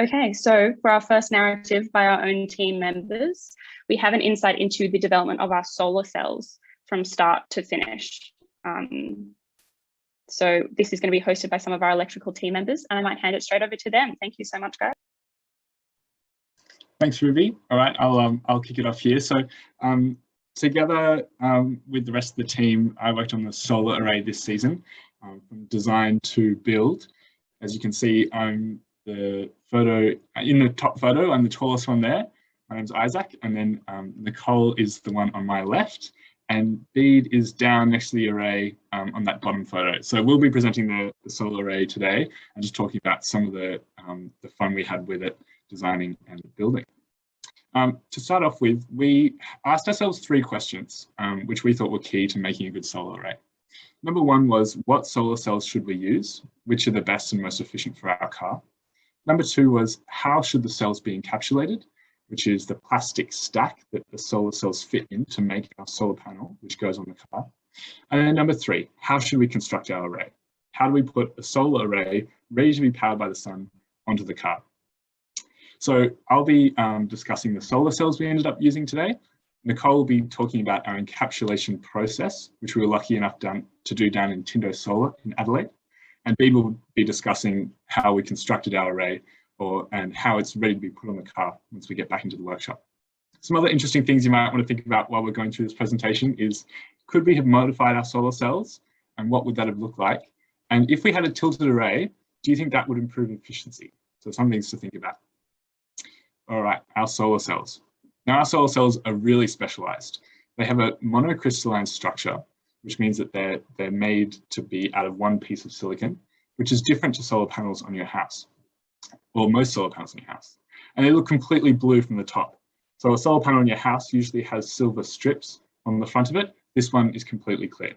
Okay, so for our first narrative by our own team members, we have an insight into the development of our solar cells from start to finish. So this is going to be hosted by some of our electrical team members, and I might hand it straight over to them. Thank you so much, guys. Thanks, Ruby. All right, I'll kick it off here. So together with the rest of the team, I worked on the solar array this season, from design to build. As you can see, I'm the photo in the top photo. I'm the tallest one there. My name's Isaac, and then Nicole is the one on my left, and Bede is down next to the array on that bottom photo. So we'll be presenting the solar array today and just talking about some of the fun we had with it, designing and building. To start off with, we asked ourselves 3 questions, which we thought were key to making a good solar array. Number 1 was, what solar cells should we use? Which are the best and most efficient for our car? Number 2 was, how should the cells be encapsulated? Which is the plastic stack that the solar cells fit in to make our solar panel, which goes on the car. And then number 3, how should we construct our array? How do we put a solar array ready to be powered by the sun onto the car? So I'll be discussing the solar cells we ended up using today. Nicole will be talking about our encapsulation process, which we were lucky enough to do down in Tindo Solar in Adelaide. And Bede will be discussing how we constructed our array and how it's ready to be put on the car once we get back into the workshop. Some other interesting things you might want to think about while we're going through this presentation is, could we have modified our solar cells, and what would that have looked like? And if we had a tilted array, do you think that would improve efficiency? So some things to think about. All right, our solar cells. Now our solar cells are really specialized. They have a monocrystalline structure, which means that they're made to be out of one piece of silicon, which is different to solar panels on your house, or most solar panels on your house. And they look completely blue from the top. So a solar panel on your house usually has silver strips on the front of it. This one is completely clear.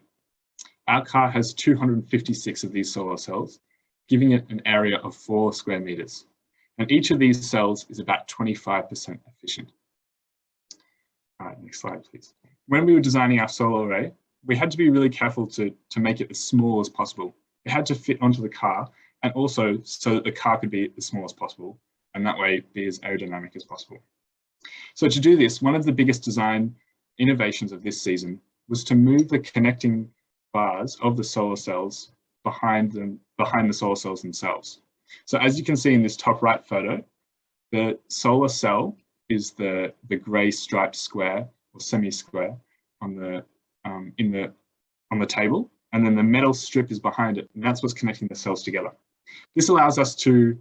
Our car has 256 of these solar cells, giving it an area of 4 square meters. And each of these cells is about 25% efficient. All right, next slide, please. When we were designing our solar array, we had to be really careful to make it as small as possible. It had to fit onto the car, and also so that the car could be as small as possible, and that way be as aerodynamic as possible. So to do this, one of the biggest design innovations of this season was to move the connecting bars of the solar cells behind the solar cells themselves. So as you can see in this top right photo, the solar cell is the grey striped square or semi-square on the table, and then the metal strip is behind it, and that's what's connecting the cells together. This allows us to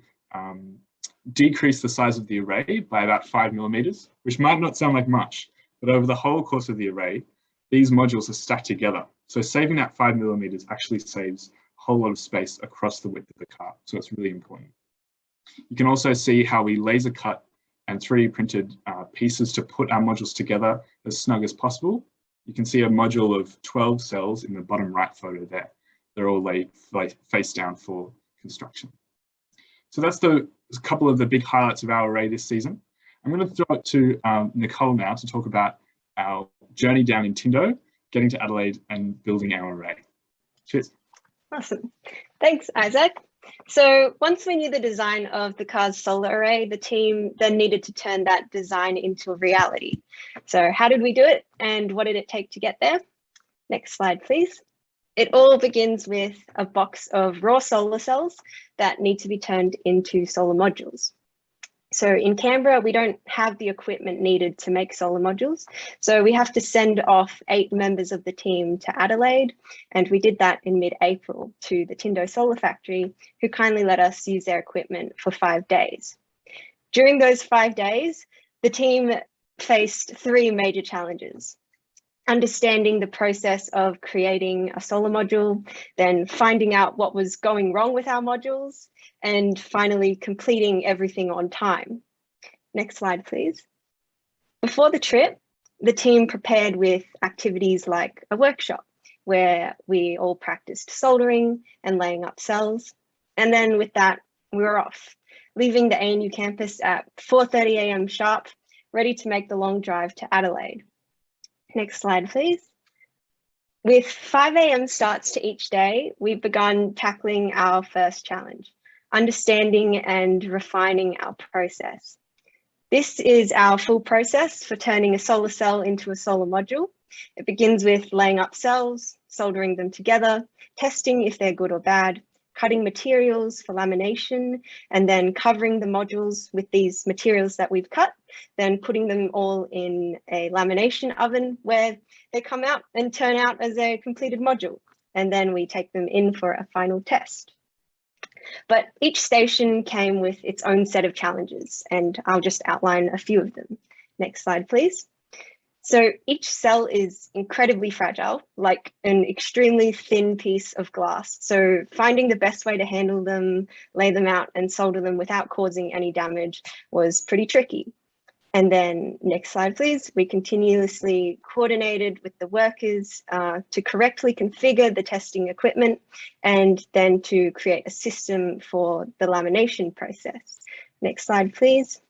decrease the size of the array by about 5 millimeters, which might not sound like much, but over the whole course of the array, these modules are stacked together. So saving that 5 millimeters actually saves a whole lot of space across the width of the car. So it's really important. You can also see how we laser cut and 3D printed pieces to put our modules together as snug as possible. You can see a module of 12 cells in the bottom right photo there. They're all laid face down for construction. So that's a couple of the big highlights of our array this season. I'm going to throw it to Nicole now to talk about our journey down in Tindo, getting to Adelaide and building our array. Cheers. Awesome. Thanks, Isaac. So once we knew the design of the car's solar array, the team then needed to turn that design into a reality. So how did we do it, and what did it take to get there? Next slide, please. It all begins with a box of raw solar cells that need to be turned into solar modules. So in Canberra, we don't have the equipment needed to make solar modules. So we have to send off 8 members of the team to Adelaide. And we did that in mid-April to the Tindo Solar Factory, who kindly let us use their equipment for 5 days. During those 5 days, the team faced 3 major challenges: understanding the process of creating a solar module, then finding out what was going wrong with our modules, and finally completing everything on time. Next slide, please. Before the trip, the team prepared with activities like a workshop where we all practiced soldering and laying up cells. And then with that, we were off, leaving the ANU campus at 4:30 a.m. sharp, ready to make the long drive to Adelaide. Next slide, please. With 5 a.m. starts to each day, we've begun tackling our first challenge, understanding and refining our process. This is our full process for turning a solar cell into a solar module. It begins with laying up cells, soldering them together, testing if they're good or bad, cutting materials for lamination, and then covering the modules with these materials that we've cut, then putting them all in a lamination oven where they come out and turn out as a completed module. And then we take them in for a final test. But each station came with its own set of challenges, and I'll just outline a few of them. Next slide, please. So each cell is incredibly fragile, like an extremely thin piece of glass. So finding the best way to handle them, lay them out, and solder them without causing any damage was pretty tricky. And then next slide, please. We continuously coordinated with the workers to correctly configure the testing equipment and then to create a system for the lamination process. Next slide, please.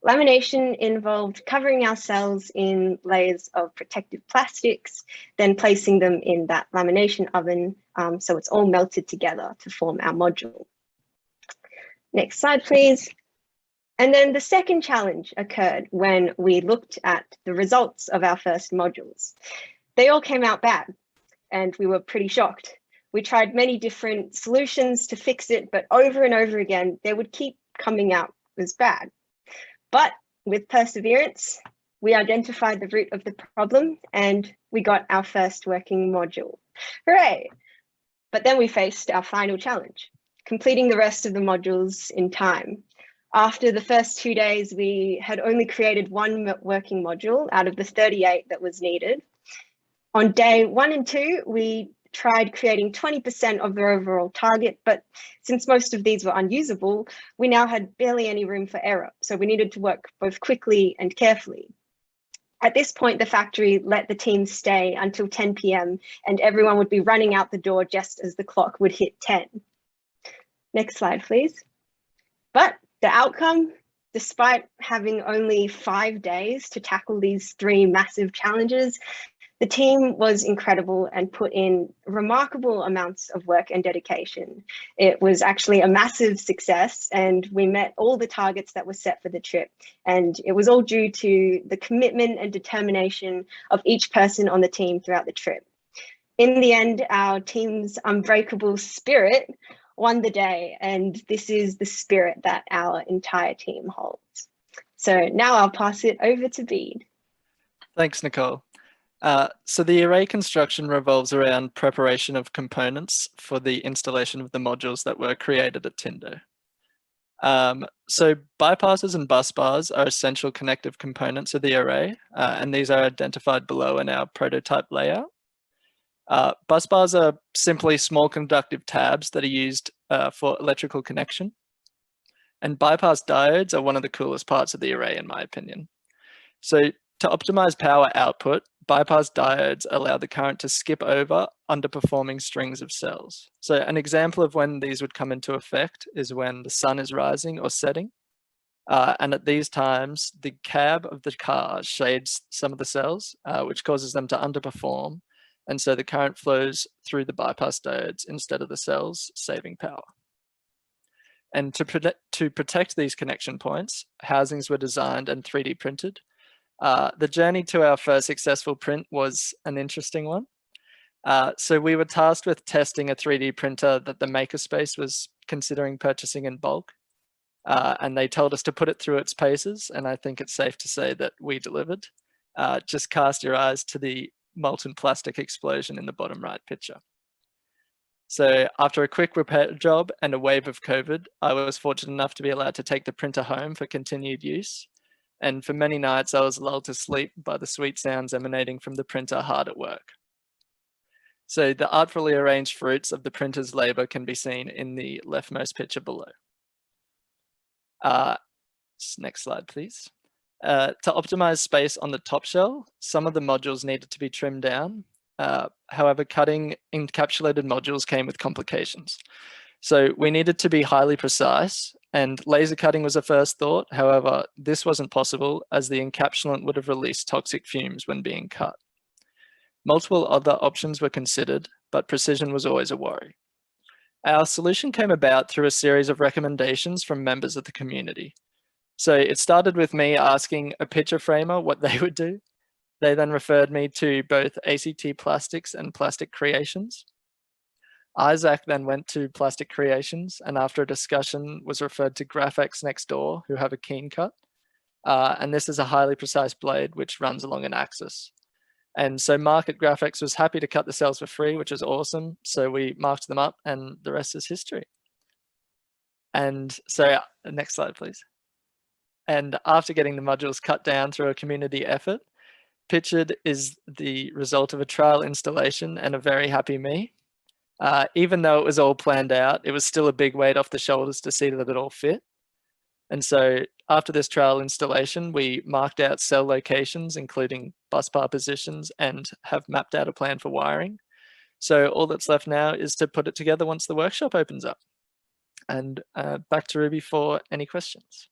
Lamination involved covering our cells in layers of protective plastics, then placing them in that lamination oven so it's all melted together to form our module. Next slide, please. And then the second challenge occurred when we looked at the results of our first modules. They all came out bad, and we were pretty shocked. We tried many different solutions to fix it, but over and over again, they would keep coming out as bad. But with perseverance, we identified the root of the problem and we got our first working module. Hooray! But then we faced our final challenge, completing the rest of the modules in time. After the first 2 days, we had only created one working module out of the 38 that was needed. On day 1 and 2, we tried creating 20% of the overall target, but since most of these were unusable, we now had barely any room for error. So we needed to work both quickly and carefully. At this point, the factory let the team stay until 10 p.m. and everyone would be running out the door just as the clock would hit 10. Next slide, please. But the outcome, despite having only 5 days to tackle these 3 massive challenges, the team was incredible and put in remarkable amounts of work and dedication. It was actually a massive success and we met all the targets that were set for the trip. And it was all due to the commitment and determination of each person on the team throughout the trip. In the end, our team's unbreakable spirit won the day, and this is the spirit that our entire team holds. So now I'll pass it over to Bede. Thanks, Nicole. So the array construction revolves around preparation of components for the installation of the modules that were created at Tindo. So bypasses and bus bars are essential connective components of the array, and these are identified below in our prototype layout. Bus bars are simply small conductive tabs that are used for electrical connection. And bypass diodes are one of the coolest parts of the array, in my opinion. So to optimize power output, bypass diodes allow the current to skip over underperforming strings of cells. So an example of when these would come into effect is when the sun is rising or setting. And at these times, the cab of the car shades some of the cells, which causes them to underperform. And so the current flows through the bypass diodes instead of the cells, saving power. And to protect these connection points, housings were designed and 3D printed. The journey to our first successful print was an interesting one. So we were tasked with testing a 3D printer that the makerspace was considering purchasing in bulk. And they told us to put it through its paces. And I think it's safe to say that we delivered. Just cast your eyes to the molten plastic explosion in the bottom right picture. So after a quick repair job and a wave of COVID, I was fortunate enough to be allowed to take the printer home for continued use. And for many nights, I was lulled to sleep by the sweet sounds emanating from the printer hard at work. So the artfully arranged fruits of the printer's labor can be seen in the leftmost picture below. Next slide, please. To optimize space on the top shell, some of the modules needed to be trimmed down. However, cutting encapsulated modules came with complications. So we needed to be highly precise, and laser cutting was a first thought. However, this wasn't possible as the encapsulant would have released toxic fumes when being cut. Multiple other options were considered, but precision was always a worry. Our solution came about through a series of recommendations from members of the community. So it started with me asking a picture framer what they would do. They then referred me to both ACT Plastics and Plastic Creations. Isaac then went to Plastic Creations, and after a discussion was referred to Graphex next door, who have a keen cut. And this is a highly precise blade which runs along an axis. And so Market Graphics was happy to cut the cells for free, which is awesome. So we marked them up and the rest is history. And so next slide, please. And after getting the modules cut down through a community effort, pictured is the result of a trial installation and a very happy me. Even though it was all planned out, it was still a big weight off the shoulders to see that it all fit. And so after this trial installation, we marked out cell locations, including bus bar positions, and have mapped out a plan for wiring. So all that's left now is to put it together once the workshop opens up. And back to Ruby for any questions.